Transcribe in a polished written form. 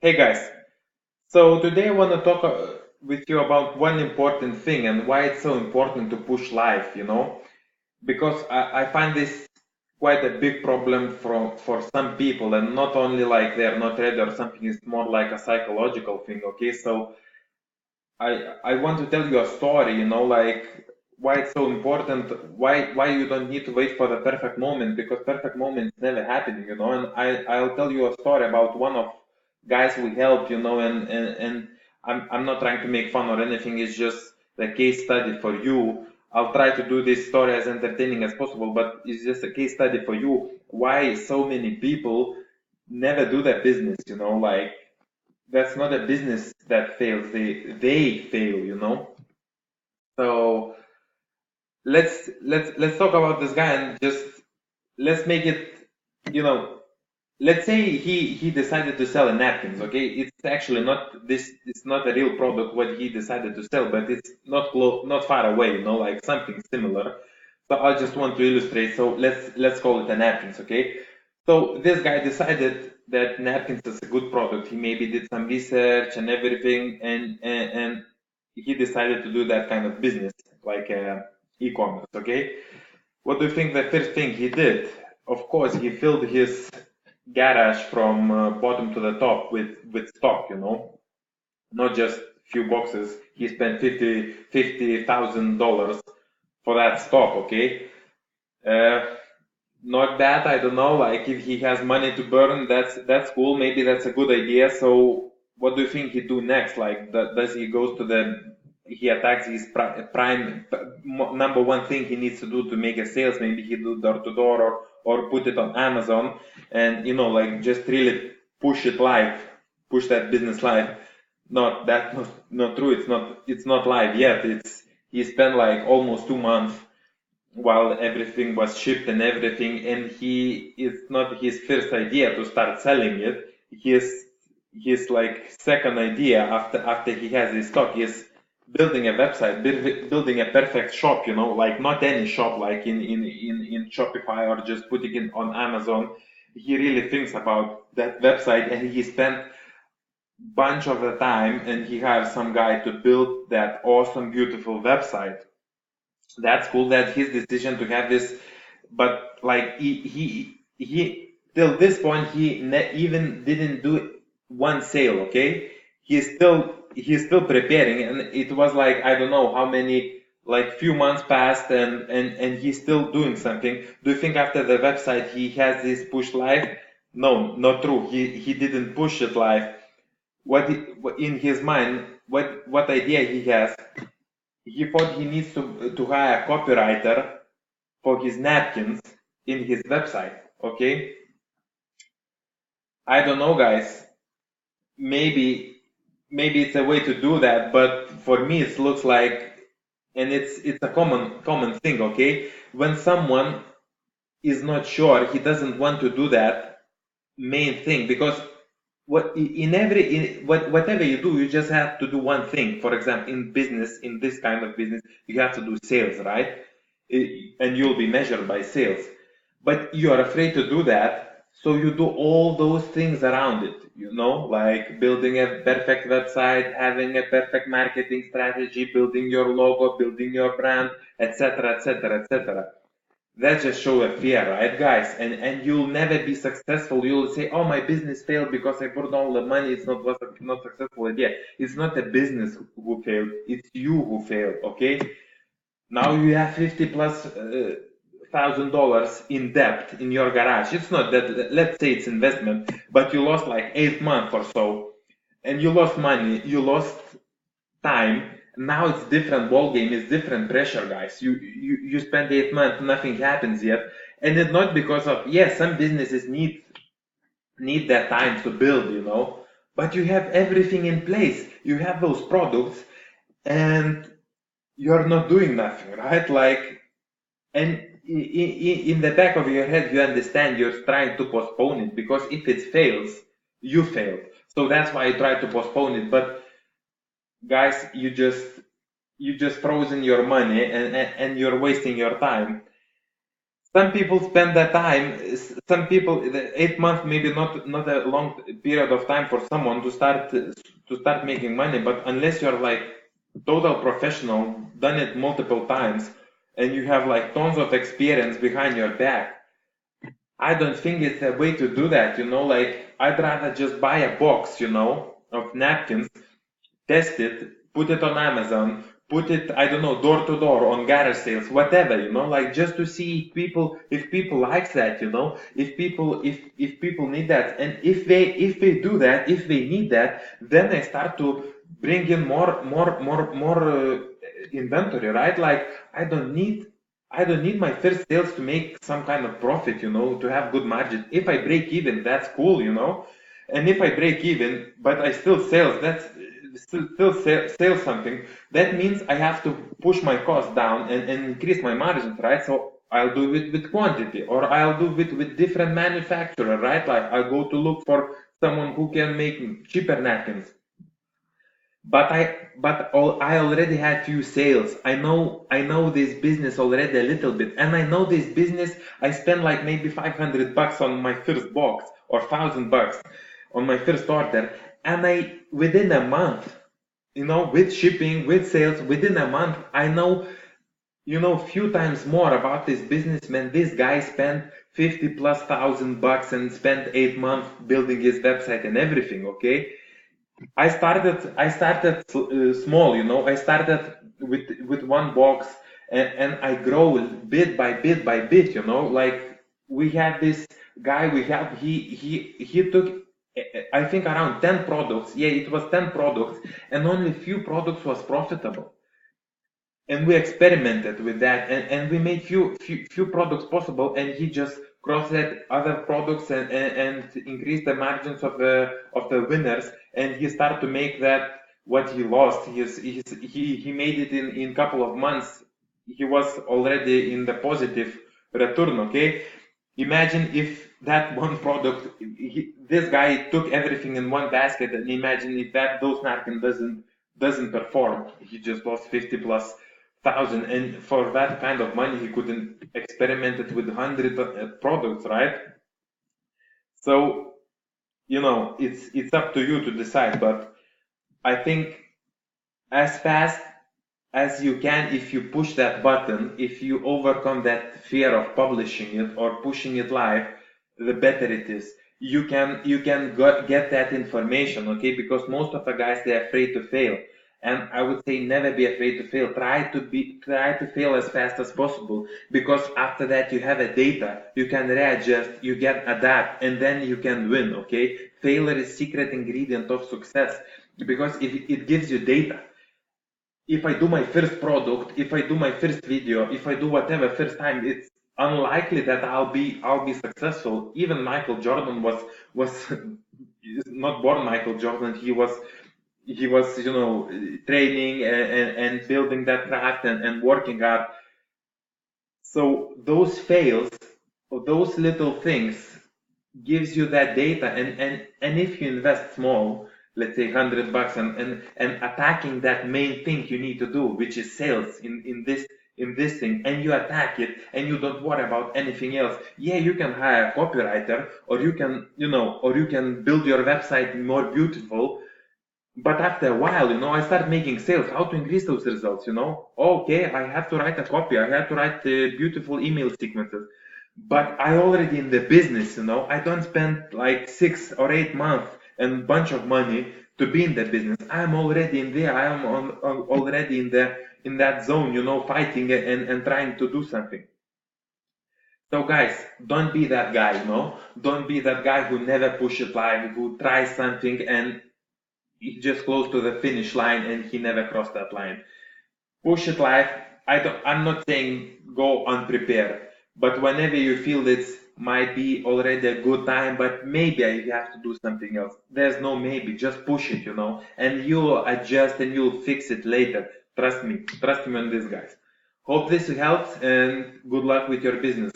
Hey guys, so today I want to talk with you about one important thing and why it's so important to push life, because I find this quite a big problem for some people, and not only like they're not ready or something, it's more like a psychological thing, okay? So I want to tell you a story, like why it's so important, why you don't need to wait for the perfect moment because perfect moment is never happening, and I'll tell you a story about one of guys we help, and I'm not trying to make fun or anything, it's just the case study for you. I'll try to do this story as entertaining as possible, but it's just a case study for you why so many people never do that business, like that's not a business that fails. They fail. So let's talk about this guy and just let's make it, you know, let's say he decided to sell napkins, okay? It's actually not this, it's not a real product what he decided to sell, but it's not far away, like something similar. So I just want to illustrate. So let's call it a napkins, okay? So this guy decided that napkins is a good product. He maybe did some research and everything, and he decided to do that kind of business, like e-commerce, okay? What do you think the first thing he did? Of course, he filled his garage from bottom to the top with stock, not just few boxes. He spent $50,000 for that stock, okay? Uh, Not bad. I don't know. Like if he has money to burn, that's cool. Maybe that's a good idea. So what do you think he do next? Like does he goes to the he attacks his prime number one thing he needs to do to make a sales? Maybe he do door to door or put it on Amazon and like just really push it live, push that business live. Not true. It's not live yet. He spent like almost 2 months while everything was shipped and everything, and he it's not his first idea to start selling it. His like second idea after he has his stock is building a website, building a perfect shop, like not any shop like in Shopify or just putting it on Amazon. He really thinks about that website, and he spent bunch of the time, and he hired some guy to build that awesome beautiful website. That's cool. That's his decision to have this, but like he till this point he even didn't do one sale. Okay, he's still preparing, and it was like I don't know how many, like few months passed, and he's still doing something. Do you think after the website he has this push live? No, not true. He didn't push it live. What in his mind, what idea he has, he thought he needs to hire a copywriter for his napkins in his website. Okay, I don't know, guys. Maybe it's a way to do that, but for me it looks like, and it's a common thing. Okay, when someone is not sure, he doesn't want to do that main thing because whatever you do, you just have to do one thing. For example, in business, in this kind of business, you have to do sales, right? And you'll be measured by sales. But you are afraid to do that, so you do all those things around it, like building a perfect website, having a perfect marketing strategy, building your logo, building your brand, etc., etc., etc. That just show a fear, right, guys? And you'll never be successful. You'll say, "Oh, my business failed because I put all the money. It's not successful idea." It's not the business who failed. It's you who failed. Okay. Now you have 50 plus $1,000 in debt in your garage. It's not that. Let's say it's investment, but you lost like 8 months or so, and you lost money. You lost time. Now it's different ball game. It's different pressure, guys. You spend 8 months, nothing happens yet, and it's not because of, yes, some businesses need that time to build, but you have everything in place. You have those products, and you're not doing nothing, right? Like, and in the back of your head, you understand you're trying to postpone it because if it fails, you failed. So that's why you try to postpone it. But guys, you just frozen your money, and you're wasting your time. some people spend that time. Some people, the 8 months, maybe not a long period of time for someone to start making money. But unless you're like total professional, done it multiple times, and you have like tons of experience behind your back, I don't think it's a way to do that. Like I'd rather just buy a box, of napkins, test it, put it on Amazon, put it, I don't know, door to door on garage sales, whatever, like just to see if people likes that, if people need that, and if they do that, if they need that, then I start to bring in more inventory, right? Like I don't need my first sales to make some kind of profit, to have good margin. If I break even, that's cool, and if I break even, but I still sales, that's still sell something, that means I have to push my costs down and increase my margins, right? So I'll do it with quantity, or I'll do it with different manufacturer, right? Like I'll go to look for someone who can make cheaper napkins. But I already had few sales. I know this business already a little bit, and I know this business. I spent like maybe $500 on my first box, or $1,000 on my first order, and I within a month, with shipping, with sales, within a month, I know, few times more about this businessman. This guy spent 50 plus $1,000 and spent 8 months building his website and everything. Okay, I started small, I started with one box, and I grow bit by bit by bit, like we had this guy, he took, I think, around 10 products. Yeah, it was 10 products, and only few products was profitable, and we experimented with that, and we made few products possible, and he just cross-set other products, and increased the margins of the winners, and he started to make that what he lost. He made it in couple of months. He was already in the positive return. Okay, imagine if that one product, this guy took everything in one basket, and imagine if those napkin doesn't perform. He just lost 50 plus thousand, and for that kind of money he couldn't experiment it with 100 products, right? So, it's up to you to decide, but I think as fast as you can, if you push that button, if you overcome that fear of publishing it or pushing it live, the better it is. You can get that information, okay? Because most of the guys, they're afraid to fail, and I would say never be afraid to fail. Try to fail as fast as possible, because after that you have a data, you can readjust, you can adapt, and then you can win. Okay, failure is secret ingredient of success, because if it gives you data. If I do my first product, if I do my first video, if I do whatever first time, it's unlikely that I'll be successful. Even Michael Jordan was not born Michael Jordan. He was training and building that craft and working hard. So those fails, or those little things, gives you that data, and if you invest small, let's say $100, and attacking that main thing you need to do, which is sales in this thing, and you attack it, and you don't worry about anything else. Yeah, you can hire a copywriter, or you can build your website more beautiful. But after a while, I start making sales. How to increase those results? Okay, I have to write a copy. I have to write beautiful email sequences. But I already in the business. I don't spend like 6 or 8 months and bunch of money to be in the business. I'm already in there. I am already in that zone. Fighting and trying to do something. So guys, don't be that guy. Don't be that guy who never pushes live, who tries something and he just close to the finish line and he never crossed that line. Push it live. I'm not saying go unprepared, but whenever you feel it might be already a good time, but maybe you have to do something else. There's no maybe, just push it, and you'll adjust and you'll fix it later. Trust me on this, guys. Hope this helps, and good luck with your business.